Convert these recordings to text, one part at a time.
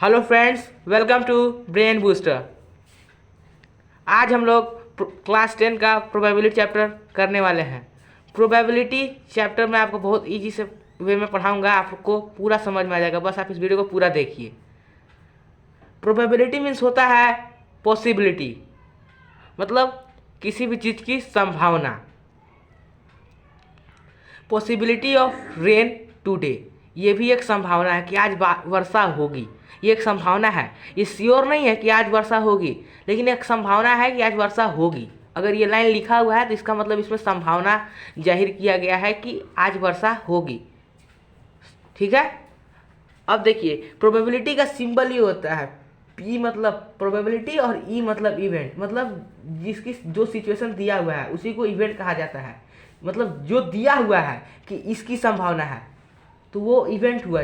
Hello friends, welcome to brain booster. आज हम लोग क्लास 10 का प्रोबेबिलिटी चैप्टर करने वाले हैं। प्रोबेबिलिटी चैप्टर में आपको बहुत इजी से वे में पढ़ाऊंगा, आपको पूरा समझ में आ जाएगा। बस आप इस वीडियो को पूरा देखिए। प्रोबेबिलिटी मीन्स होता है पॉसिबिलिटी, मतलब किसी भी चीज़ की संभावना। पॉसिबिलिटी ऑफ रेन टुडे, ये भी एक संभावना है कि आज वर्षा होगी। ये एक संभावना है, ये श्योर नहीं है कि आज वर्षा होगी, लेकिन एक संभावना है कि आज वर्षा होगी। अगर ये लाइन लिखा हुआ है तो इसका मतलब इसमें संभावना जाहिर किया गया है कि आज वर्षा होगी। ठीक है। अब देखिए, प्रोबेबिलिटी का सिंबल ये होता है, पी मतलब प्रोबेबिलिटी और ई मतलब इवेंट, मतलब जिसकी जो सिचुएशन दिया हुआ है उसी को इवेंट कहा जाता है। मतलब जो दिया हुआ है कि इसकी संभावना है तो वो इवेंट हुआ,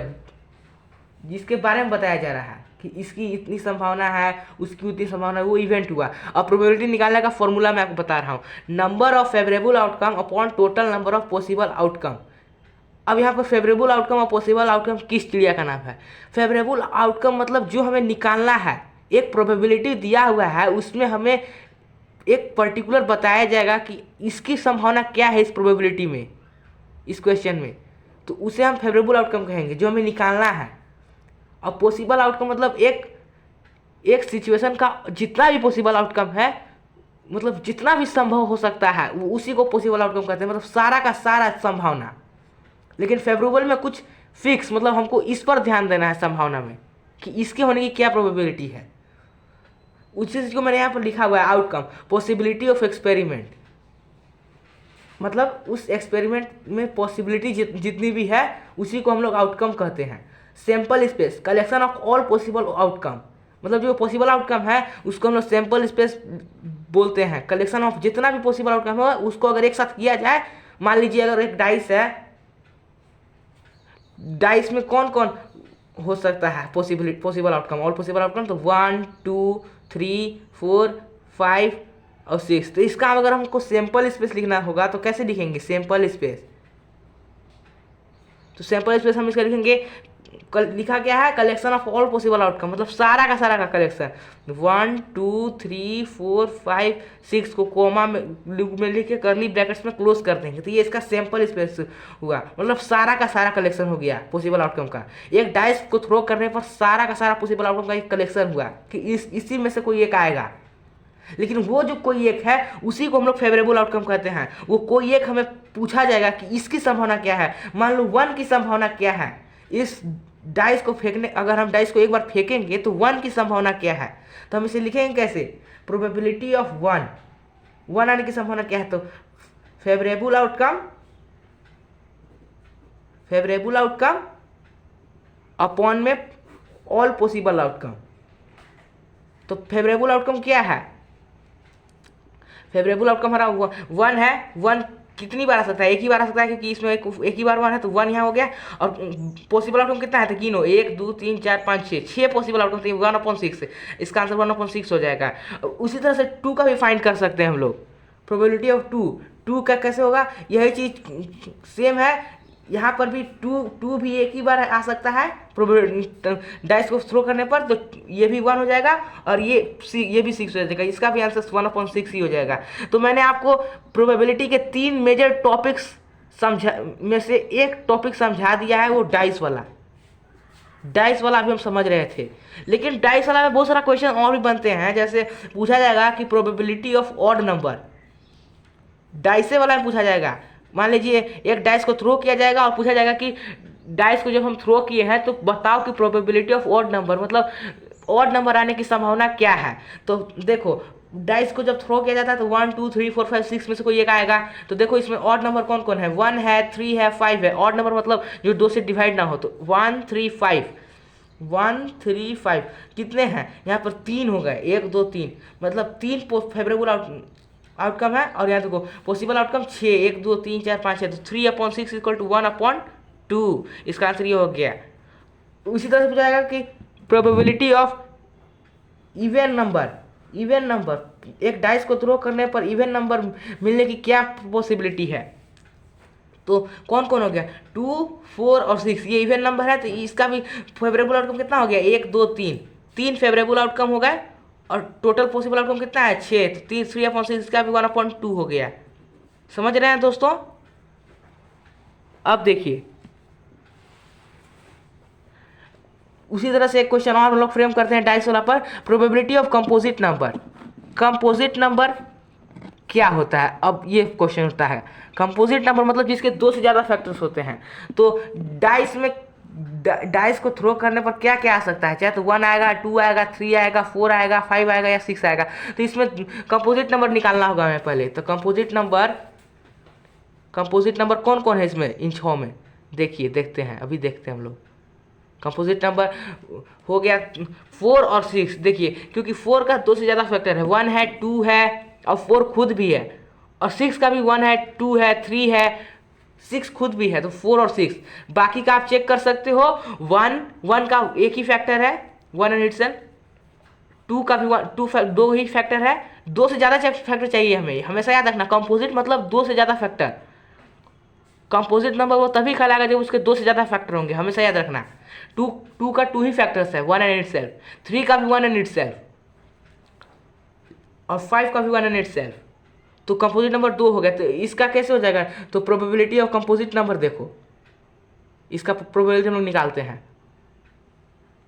जिसके बारे में बताया जा रहा है कि इसकी इतनी संभावना है, उसकी उतनी संभावना है, वो इवेंट हुआ। अब प्रोबेबिलिटी निकालने का फॉर्मूला मैं आपको बता रहा हूँ, number of favourable outcome upon total number of possible outcome. अब यहाँ पर फेवरेबल आउटकम और पॉसिबल आउटकम किस चिड़िया का नाम है? फेवरेबल आउटकम मतलब जो हमें निकालना है, एक प्रोबेबिलिटी दिया हुआ है, उसमें हमें एक पर्टिकुलर बताया जाएगा कि इसकी संभावना क्या है इस प्रोबेबिलिटी में, इस क्वेश्चन में, तो उसे हम फेवरेबल आउटकम कहेंगे, जो हमें निकालना है। और पॉसिबल आउटकम मतलब एक सिचुएशन का जितना भी पॉसिबल आउटकम है, मतलब जितना भी संभव हो सकता है, वो उसी को पॉसिबल आउटकम कहते हैं, मतलब सारा का सारा संभावना। लेकिन फेवरेबल में कुछ फिक्स, मतलब हमको इस पर ध्यान देना है संभावना में कि इसके होने की क्या प्रोबेबिलिटी है। उसी चीज़ को मैंने यहाँ पर लिखा हुआ है, आउटकम पॉसिबिलिटी ऑफ एक्सपेरिमेंट, मतलब उस एक्सपेरिमेंट में पॉसिबिलिटी जितनी भी है उसी को हम लोग आउटकम कहते हैं। Sample space collection of all possible outcome, मतलब जो पॉसिबल आउटकम है उसको हम लोग सैंपल स्पेस बोलते हैं। कलेक्शन ऑफ जितना भी पॉसिबल आउटकम है उसको अगर एक साथ किया जाए, मान लीजिए अगर एक डाइस है, डाइस में कौन कौन हो सकता है possible outcome, all possible outcome, तो 1 2 3 4 5 और 6। तो इसका अगर हमको सैंपल स्पेस लिखना होगा तो कैसे लिखेंगे? सैंपल स्पेस, तो सैंपल स्पेस हम इसका लिखेंगे, लिखा क्या है, collection of all possible outcome, मतलब सारा का कलेक्शन। 1 2 3 4 5 6 को कोमा में लिख के करली ब्रैकेट्स में क्लोज कर देंगे, तो ये इसका सैंपल स्पेस हुआ, मतलब सारा का सारा कलेक्शन हो गया पॉसिबल आउटकम का। एक डाइस को थ्रो करने पर सारा का सारा पॉसिबल आउटकम का एक कलेक्शन हुआ कि इसी में से कोई एक आएगा। लेकिन वो जो कोई एक है उसी को हम लोग फेवरेबल आउटकम कहते हैं। वो कोई एक हमें पूछा जाएगा कि इसकी संभावना क्या है। मान लो 1 की संभावना क्या है, इस डाइस को फेंकने, अगर हम डाइस को एक बार फेंकेंगे तो 1 की संभावना क्या है, तो हम इसे लिखेंगे कैसे? प्रोबेबिलिटी ऑफ 1 आने की संभावना क्या है, तो फेवरेबल आउटकम अपॉन में ऑल पॉसिबल आउटकम। तो फेवरेबल आउटकम क्या है? फेवरेबल आउटकम हमारा 1 है। 1 कितनी बार आ सकता है? एक ही बार आ सकता है, क्योंकि इसमें एक ही बार 1 है तो 1 यहाँ हो गया। और पॉसिबल आउटकम कितना है, तो गिनो, 1 2 3 4 5 6 पॉसिबल आउटकम, 1/6, इसका आंसर 1/6 हो जाएगा। उसी तरह से 2 का भी फाइंड कर सकते हैं हम लोग। प्रोबेबिलिटी ऑफ 2 का कैसे होगा? यही चीज़ सेम है, यहाँ पर भी 2 भी एक ही बार आ सकता है डाइस को थ्रो करने पर, तो ये भी 1 हो जाएगा और ये भी 6 हो जाएगा। इसका भी आंसर 1/6 ही हो जाएगा। तो मैंने आपको प्रोबेबिलिटी के 3 मेजर टॉपिक्स में से एक टॉपिक समझा दिया है, वो डाइस वाला अभी हम समझ रहे थे। लेकिन डाइस वाला में बहुत सारा क्वेश्चन और भी बनते हैं, जैसे पूछा जाएगा कि प्रोबेबिलिटी ऑफ ऑड नंबर, डाइसे वाला में पूछा जाएगा। मान लीजिए एक डाइस को थ्रो किया जाएगा और पूछा जाएगा कि डाइस को जब हम थ्रो किए हैं तो बताओ कि प्रोबेबिलिटी ऑफ ऑड नंबर, मतलब ऑड नंबर आने की संभावना क्या है। तो देखो, डाइस को जब थ्रो किया जाता है तो 1 2 3 4 5 6 में से कोई एक आएगा। तो देखो इसमें ऑड नंबर कौन कौन है, 1 है, 3 है, 5 है। ऑड नंबर मतलब जो 2 से डिवाइड ना हो, तो 1 3 5, 1 3 5 कितने हैं यहाँ पर? 3 हो गए, 1 2 3, मतलब 3 फेवरेबल आउटकम है। और यहाँ देखो पॉसिबल आउटकम 6, 1 2 3 4 5 है, तो 3/6 इक्वल टू 1/2, इसका आंसर ये हो गया। उसी तरह से पूछा जाएगा कि प्रोबेबिलिटी ऑफ इवन नंबर, एक डाइस को थ्रो करने पर इवन नंबर मिलने की क्या पॉसिबिलिटी है, तो कौन कौन हो गया, 2, 4 और 6, ये इवन नंबर है, तो इसका भी फेवरेबल आउटकम कितना हो गया, 1, 2, 3, 3 फेवरेबल आउटकम हो गए। और टोटल पॉसिबल आउटकम कितना है, 6, तो 3/6 इसका भी 1/2 हो गया। समझ रहे हैं दोस्तों। अब देखिए उसी तरह से एक क्वेश्चन और हम लोग फ्रेम करते हैं डाइस वाला पर, probability of composite number. Composite number क्या होता है, अब ये क्वेश्चन होता है। कंपोजिट नंबर मतलब जिसके 2 से ज़्यादा फैक्टर्स होते हैं। तो डाइस में डाइस को थ्रो करने पर क्या क्या आ सकता है, चाहे तो 1 आएगा, 2 आएगा, 3 आएगा, 4 आएगा, 5 आएगा या 6 आएगा। तो इसमें कंपोजिट नंबर निकालना होगा हमें पहले। तो कंपोजिट नंबर कौन कौन है इसमें, इन 6 में देखिए, देखते हैं, अभी देखते हैं हम लोग। कंपोजिट नंबर हो गया 4 और 6। देखिए क्योंकि 4 का 2 से ज़्यादा फैक्टर है, 1 है, 2 है और 4 खुद भी है, और 6 का भी 1 है, 2 है, 3 है, 6 खुद भी है। तो 4 और 6, बाकी का आप चेक कर सकते हो। 1 का एक ही फैक्टर है, 1 एंड इटसेल्फ। 2 का भी 2 ही फैक्टर है। 2 से ज़्यादा फैक्टर चाहिए हमें, हमेशा याद रखना। कंपोजिट मतलब 2 से ज़्यादा फैक्टर। कंपोजिट नंबर वो तभी कहलाएगा जब उसके 2 से ज़्यादा फैक्टर होंगे, हमेशा याद रखना। 2 का 2 ही फैक्टर्स है, 1 एंड इटसेल्फ। 3 का भी 1 एंड इटसेल्फ, और 5 का भी 1 एंड इटसेल्फ। तो कंपोजिट नंबर 2 हो गया। तो इसका कैसे हो जाएगा, तो प्रोबेबिलिटी ऑफ कंपोजिट नंबर देखो, इसका प्रोबेबिलिटी हम लोग निकालते हैं।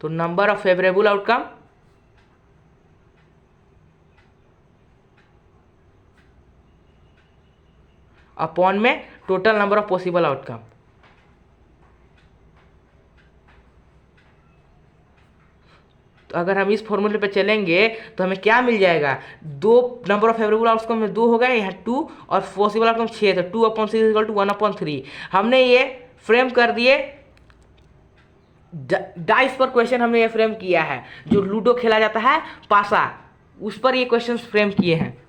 तो number of favourable outcome upon में total number of possible outcome. तो अगर हम इस फॉर्मूले पे चलेंगे तो हमें क्या मिल जाएगा, 2 नंबर ऑफ फेवरेबल आउटकम में 2 हो गए, यहाँ 2 और पॉसिबल आउटकम 6, तो 2/6 = 1/3। हमने ये फ्रेम कर दिए डाइस पर। क्वेश्चन हमने ये फ्रेम किया है, जो लूडो खेला जाता है पासा, उस पर ये क्वेश्चन फ्रेम किए हैं।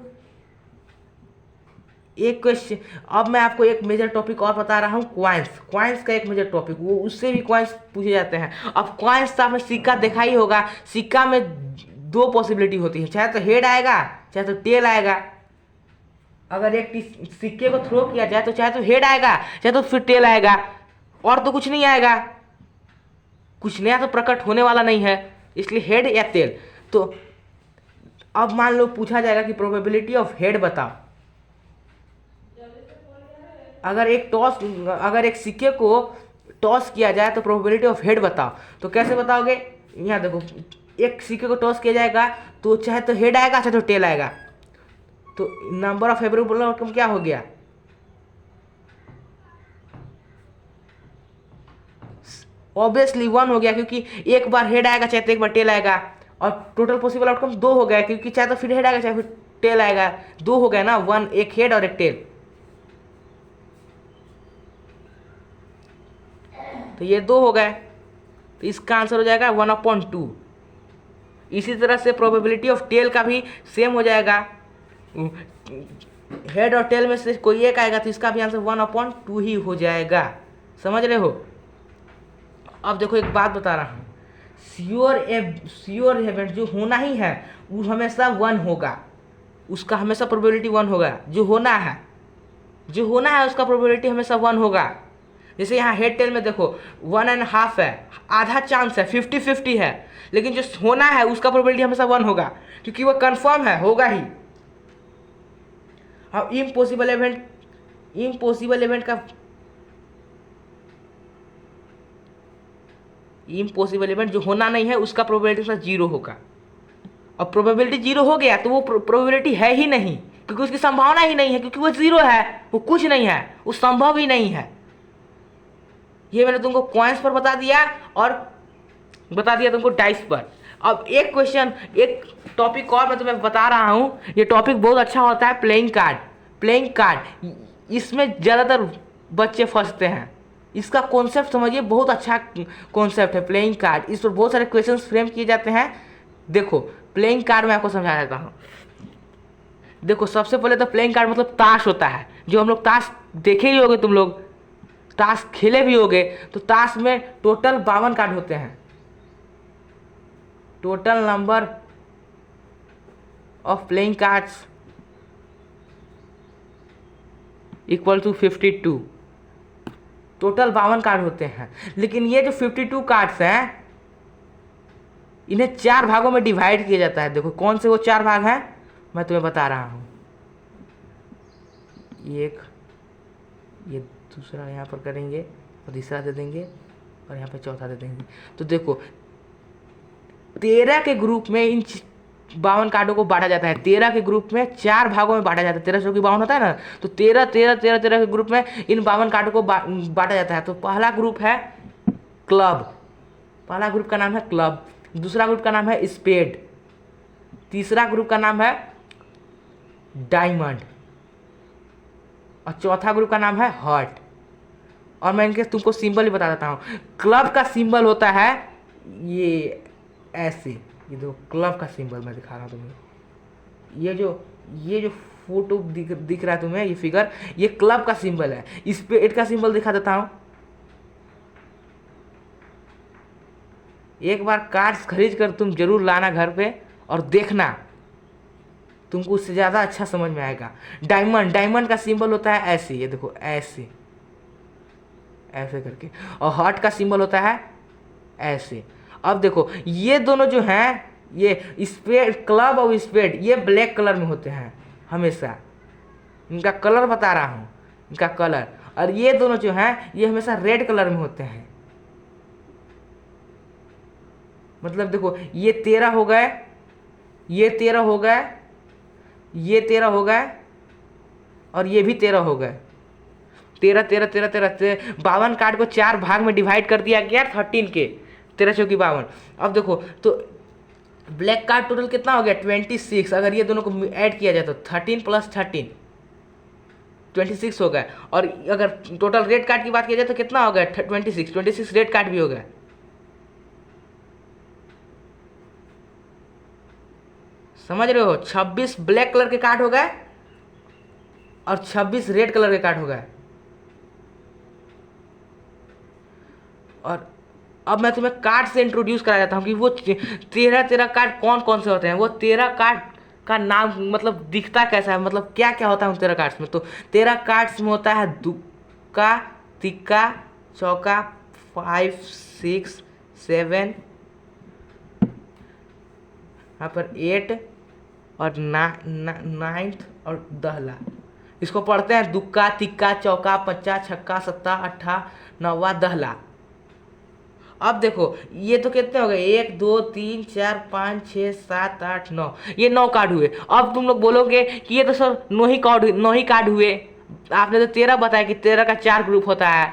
एक क्वेश्चन, अब मैं आपको एक मेजर टॉपिक और बता रहा हूँ, क्वाइंस का एक मेजर टॉपिक, वो उससे भी क्वाइंस पूछे जाते हैं। अब क्वाइंस तो आपने सिक्का देखा ही होगा, सिक्का में 2 पॉसिबिलिटी होती है, चाहे तो हेड आएगा, चाहे तो टेल आएगा। अगर एक सिक्के को थ्रो किया जाए तो चाहे तो हेड आएगा, चाहे तो फिर टेल आएगा, और तो कुछ नहीं आएगा। कुछ नया तो प्रकट होने वाला नहीं है, इसलिए हेड या टेल। तो अब मान लो पूछा जाएगा कि प्रोबेबिलिटी ऑफ हेड बताओ। अगर एक सिक्के को टॉस किया जाए तो प्रोबेबिलिटी ऑफ हेड बताओ, तो कैसे बताओगे। यहाँ देखो, एक सिक्के को टॉस किया जाएगा तो चाहे तो हेड आएगा, चाहे तो टेल आएगा। तो नंबर ऑफ फेवरेबल आउटकम क्या हो गया, ऑब्वियसली 1 हो गया, क्योंकि एक बार हेड आएगा, चाहे तो एक बार टेल आएगा। और टोटल पॉसिबल आउटकम 2 हो गया, क्योंकि चाहे तो फिर हेड आएगा, चाहे फिर टेल आएगा। 2 हो गया ना, 1, एक हेड और एक टेल। तो ये 2 हो गए, तो इसका आंसर हो जाएगा 1/2। इसी तरह से प्रोबेबिलिटी ऑफ टेल का भी सेम हो जाएगा। हेड और टेल में से कोई एक आएगा तो इसका भी आंसर 1/2 ही हो जाएगा। समझ रहे हो। अब देखो एक बात बता रहा हूँ, श्योर इवेंट जो होना ही है वो हमेशा 1 होगा, उसका हमेशा प्रोबेबिलिटी 1 होगा। जो होना है उसका प्रोबेबिलिटी हमेशा 1 होगा। जैसे यहाँ हेड टेल में देखो 1.5 है, आधा चांस है, 50-50 है, लेकिन जो होना है उसका प्रोबेबिलिटी हमेशा 1 होगा, क्योंकि वो कंफर्म है, होगा ही। अब इम्पॉसिबल इवेंट जो होना नहीं है उसका प्रोबेबिलिटी 0 होगा। अब प्रोबेबिलिटी 0 हो गया तो वो प्रोबेबिलिटी है ही नहीं, क्योंकि उसकी संभावना ही नहीं है, क्योंकि वो 0 है, वो कुछ नहीं है, वो संभव ही नहीं है। ये मैंने तुमको कॉइन्स पर बता दिया और बता दिया तुमको डाइस पर। अब एक टॉपिक और मैं तुम्हें बता रहा हूँ, ये टॉपिक बहुत अच्छा होता है, प्लेइंग कार्ड। इसमें ज़्यादातर बच्चे फंसते हैं। इसका कॉन्सेप्ट समझिए, बहुत अच्छा कॉन्सेप्ट है प्लेइंग कार्ड। इस पर बहुत सारे क्वेश्चंस फ्रेम किए जाते हैं। देखो प्लेइंग कार्ड मैं आपको समझा देता हूँ। देखो सबसे पहले तो प्लेइंग कार्ड मतलब ताश होता है, जो हम लोग ताश देखे ही होगे, तुम लोग ताश खेले भी होगे। तो ताश में टोटल 52 कार्ड होते हैं। Total number of playing cards equal to 52। Total 52 card होते हैं, लेकिन ये जो 52 कार्ड्स हैं इन्हें 4 भागों में डिवाइड किया जाता है। देखो कौन से वो 4 भाग हैं, मैं तुम्हें बता रहा हूँ। एक, ये दूसरा यहाँ पर करेंगे और तीसरा दे देंगे और यहाँ पे चौथा दे देंगे। तो देखो 13 के ग्रुप में इन 52 कार्डों को बांटा जाता है। 13 के ग्रुप में 4 भागों में बांटा जाता है। 13 चौकी 52 होता है ना, तो 13 के ग्रुप में इन 52 कार्डों को बांटा जाता है। तो पहला ग्रुप है क्लब, पहला ग्रुप का नाम है क्लब। दूसरा ग्रुप का नाम है स्पेड। तीसरा ग्रुप का नाम है डायमंड और चौथा ग्रुप का नाम है हार्ट। और मैं इनके तुमको सिंबल भी बता देता हूँ। क्लब का सिंबल होता है ये ऐसे, ये देखो क्लब का सिंबल मैं दिखा रहा हूँ तुम्हें। ये जो फोटो दिख रहा है तुम्हें, ये फिगर, ये क्लब का सिंबल है। इस पे एट का सिंबल दिखा देता हूँ। एक बार कार्ड्स खरीद कर तुम जरूर लाना घर पे और देखना, तुमको उससे ज़्यादा अच्छा समझ में आएगा। डायमंड, डायमंड का सिंबल होता है ऐसे, ये देखो ऐसे ऐसे करके। और हार्ट का सिंबल होता है ऐसे। अब देखो ये दोनों जो हैं, ये स्पेड, क्लब और स्पेड, ये ब्लैक कलर में होते हैं हमेशा। इनका कलर बता रहा हूँ, इनका कलर। और ये दोनों जो हैं ये हमेशा रेड कलर में होते हैं। मतलब देखो ये 13 हो गए, ये 13 हो गए, ये 13 हो गए और ये भी 13 हो गए। 13 13 13 13 52 कार्ड को 4 भाग में डिवाइड कर दिया गया 13 के। 13 चौकी 52। अब देखो तो ब्लैक कार्ड टोटल कितना हो गया 26। अगर ये दोनों को ऐड किया जाए तो 13 + 13 26 हो गया। और अगर टोटल रेड कार्ड की बात किया जाए तो कितना हो गया 26 रेड कार्ड भी हो गया। समझ रहे हो, 26 ब्लैक कलर के कार्ड हो गए और 26 रेड कलर के कार्ड हो गए। और अब मैं तुम्हें कार्ड से इंट्रोड्यूस करा जाता हूँ कि वो 13 कार्ड कौन कौन से होते हैं। वो 13 कार्ड का नाम मतलब दिखता कैसा है, मतलब क्या क्या होता है उन 13 कार्ड्स में। तो 13 कार्ड्स में होता है तुक्का, तिक्का, चौका, 5 6 7, यहाँ पर 8 और 9th और दहला। इसको पढ़ते हैं दुक्का, तिक्का, चौका, पच्चा, छक्का, सत्ता, अट्ठा, नौवा, दहला। अब देखो ये तो कितने हो गए 1 2 3 4 5 6 7 8 9, ये 9 कार्ड हुए। अब तुम लोग बोलोगे कि ये तो सर 9 ही कार्ड हुए। आपने तो 13 बताया कि 13 का 4 ग्रुप होता है,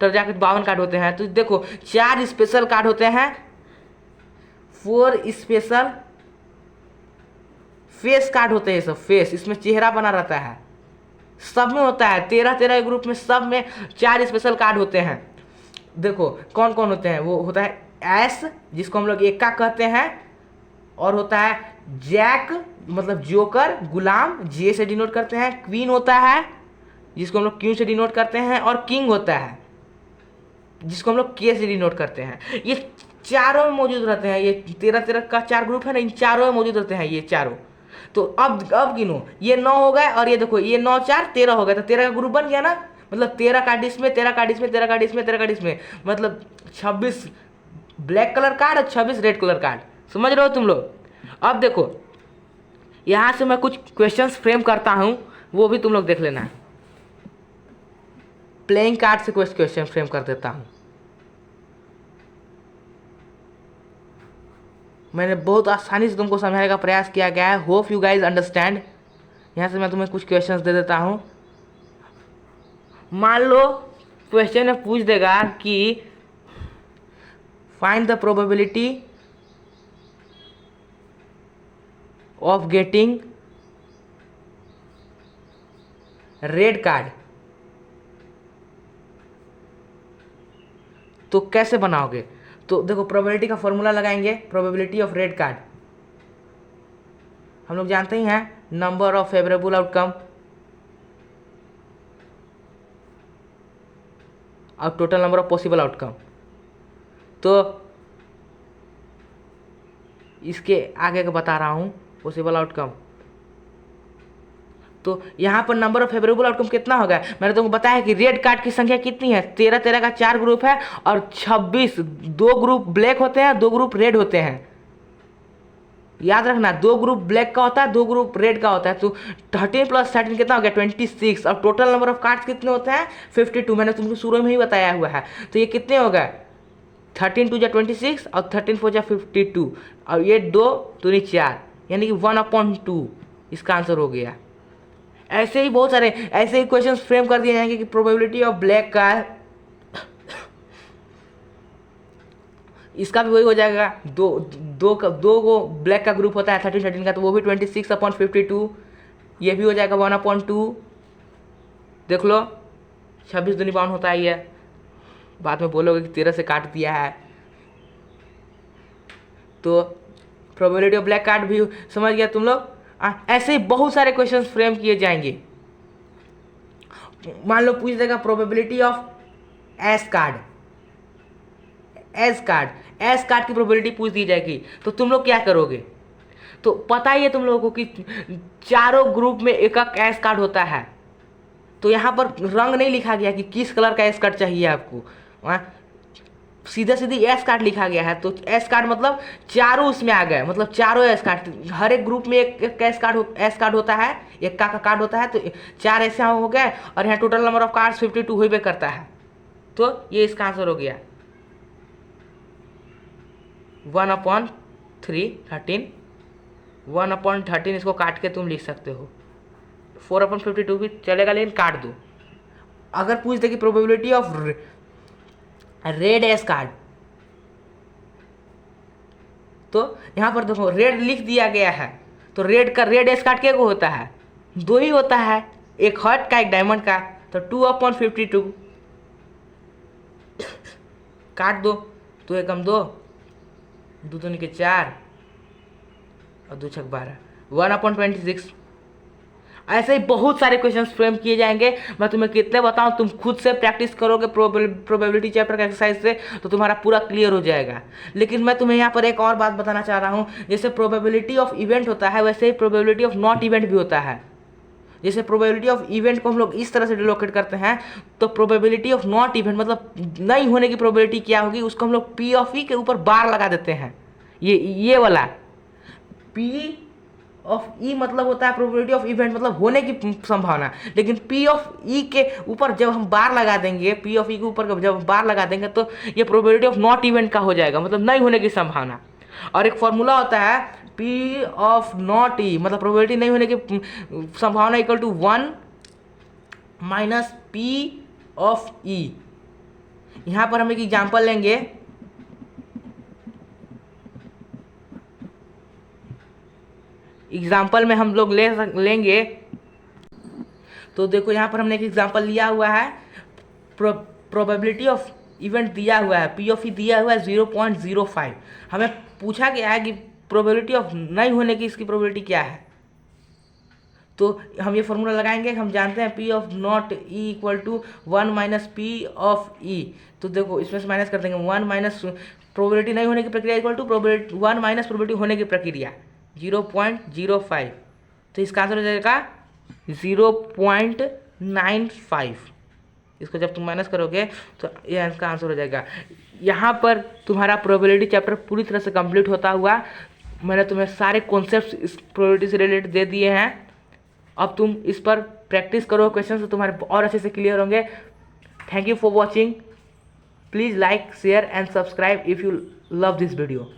तब जाकर 52 कार्ड होते हैं। तो देखो 4 स्पेशल कार्ड होते हैं, 4 स्पेशल फेस कार्ड होते हैं। सब फेस, इसमें चेहरा बना रहता है, सब में होता है। 13 ग्रुप में सब में 4 स्पेशल कार्ड होते हैं। देखो कौन कौन होते हैं। वो होता है एस, जिसको हम लोग एक्का कहते हैं, और होता है जैक मतलब जोकर, गुलाम, जे से डिनोट करते हैं। क्वीन होता है जिसको हम लोग क्यू से डिनोट करते हैं, और किंग होता है जिसको हम लोग के से डिनोट करते हैं। ये चारों में मौजूद रहते हैं। ये 13 का 4 ग्रुप है ना, इन चारों में मौजूद रहते हैं ये चारों। तो अब गिनो, ये 9 हो गए और ये देखो ये 9 4 13 हो गए। तो 13 का ग्रुप बन गया ना, मतलब 13 कार्ड इसमें, 13 कार्ड इसमें, 13 कार्ड इसमें, 13 कार्ड इसमें, मतलब 26 ब्लैक कलर कार्ड और 26 रेड कलर कार्ड। समझ रहे हो तुम लोग। अब देखो यहाँ से मैं कुछ क्वेश्चंस फ्रेम करता हूँ, वो भी तुम लोग देख लेना। प्लेइंग कार्ड से कुछ क्वेश्चन फ्रेम कर देता हूँ। मैंने बहुत आसानी से तुमको समझाने का प्रयास किया गया है। Hope you guys understand. यहाँ से मैं तुम्हें कुछ क्वेश्चंस दे देता हूँ। मान लो क्वेश्चन में पूछ देगा कि find the probability of getting red card, तो कैसे बनाओगे। तो देखो प्रोबेबिलिटी का फॉर्मूला लगाएंगे। प्रोबेबिलिटी ऑफ रेड कार्ड हम लोग जानते ही हैं, नंबर ऑफ फेवरेबल आउटकम और total number of possible outcome. तो इसके आगे का बता रहा हूँ। पॉसिबल आउटकम तो यहाँ पर नंबर ऑफ फेवरेबल आउटकम कितना होगा, मैंने तुमको बताया कि रेड कार्ड की संख्या कितनी है, 13 का 4 ग्रुप है और 26, 2 ग्रुप ब्लैक होते हैं 2 ग्रुप रेड होते हैं। याद रखना 2 ग्रुप ब्लैक का होता है 2 ग्रुप रेड का होता है। तो 13 + 13 कितना हो गया 26 और टोटल नंबर ऑफ कार्ड्स कितने होते हैं 52। मैंने तुमको शुरू में ही बताया हुआ है। तो ये कितने हो गए 13 × 2 = 26 और 13 × 4 = 52 और ये 2 दूनी 4 यानी कि 1/2 इसका आंसर हो गया। ऐसे ही बहुत सारे ऐसे ही क्वेश्चंस फ्रेम कर दिए जाएंगे कि प्रोबेबिलिटी ऑफ ब्लैक का इसका भी वही हो जाएगा। दो को ब्लैक का ग्रुप होता है 13 का, तो वो भी 26/52 ये भी हो जाएगा 1/2। देख लो 26 दूनी 52 होता है। ये बाद में बोलोगे कि 13 से काट दिया है। तो प्रोबेबिलिटी ऑफ ब्लैक कार्ड भी समझ गया तुम लोग। ऐसे ही बहुत सारे क्वेश्चंस फ्रेम किए जाएंगे। मान लो पूछ देगा probability of S card, S card की प्रोबेबिलिटी पूछ दी जाएगी, तो तुम लोग क्या करोगे। तो पता ही है तुम लोगों को कि चारों ग्रुप में एक एक एस कार्ड होता है। तो यहाँ पर रंग नहीं लिखा गया कि किस कलर का एस कार्ड चाहिए आपको, सीधा सीधी एस कार्ड लिखा गया है। तो एस कार्ड मतलब चारों उसमें आ गए, मतलब चारों एस कार्ड, हर एक ग्रुप में एक एस कार्ड होता है, एक का कार्ड होता है। तो 4 ऐसे हो गए और यहाँ टोटल नंबर ऑफ कार्ड्स 52 हुए करता है। तो ये इसका आंसर हो गया 1/13 1/13 इसको काट के तुम लिख सकते हो। 4/52 भी चलेगा लेकिन काट दो। अगर पूछ दे कि probability of red S card, तो यहाँ पर देखो रेड लिख दिया गया है। तो रेड एस कार्ड क्या को होता है 2 ही होता है, एक हार्ट का एक डायमंड का। तो 2/52 काट दो। 2 एकम 2, 2 दूनी के 4 और 2 छक 12 1/26। ऐसे ही बहुत सारे क्वेश्चंस फ्रेम किए जाएंगे। मैं तुम्हें कितने बताऊं, तुम खुद से प्रैक्टिस करोगे प्रोबेबिलिटी चैप्टर का एक्सरसाइज से, तो तुम्हारा पूरा क्लियर हो जाएगा। लेकिन मैं तुम्हें यहाँ पर एक और बात बताना चाह रहा हूँ। जैसे प्रोबेबिलिटी ऑफ इवेंट होता है, वैसे ही प्रोबेबिलिटी ऑफ नॉट इवेंट भी होता है। जैसे प्रोबेबिलिटी ऑफ इवेंट को हम लोग इस तरह से डिलोकेट करते हैं, तो प्रोबेबिलिटी ऑफ नॉट इवेंट मतलब नहीं होने की प्रोबेबिलिटी क्या होगी, उसको हम लोग P(e) के ऊपर बार लगा देते हैं। ये वाला P(e) मतलब होता है प्रोबेबिलिटी ऑफ इवेंट मतलब होने की संभावना। लेकिन P(e) के ऊपर जब हम बार लगा देंगे, P(e) के ऊपर जब बार लगा देंगे तो ये प्रोबेबिलिटी ऑफ नॉट इवेंट का हो जाएगा, मतलब नहीं होने की संभावना। और एक फॉर्मूला होता है P(e) मतलब प्रोबेबिलिटी नहीं होने की संभावना = 1 - P(e). यहाँ पर हम एक एग्जाम्पल लेंगे। एग्जाम्पल में हम लोग लेंगे। तो देखो यहाँ पर हमने एक एग्जाम्पल लिया हुआ है। प्रोबेबिलिटी ऑफ इवेंट दिया हुआ है, P(e) दिया हुआ है 0.05। हमें पूछा गया है कि प्रोबेबिलिटी ऑफ नहीं होने की इसकी प्रोबेबिलिटी क्या है। तो हम ये फॉर्मूला लगाएंगे। हम जानते हैं P(not)E = 1 - P(e). तो देखो इसमें से माइनस कर देंगे 1 - प्रोबेबिलिटी नहीं होने की प्रक्रिया = 1 - प्रोबेबिलिटी होने की प्रक्रिया 0.05। तो इसका आंसर हो जाएगा 0.95। इसको जब तुम माइनस करोगे तो यह इसका आंसर हो जाएगा। यहाँ पर तुम्हारा प्रोबेबिलिटी चैप्टर पूरी तरह से कंप्लीट होता हुआ मैंने तुम्हें सारे कॉन्सेप्ट्स इस प्रोबेबिलिटी से रिलेटेड दे दिए हैं। अब तुम इस पर प्रैक्टिस करो, क्वेश्चन तो तुम्हारे और अच्छे से क्लियर होंगे। Thank you for watching. Please like, share and subscribe if you love this video.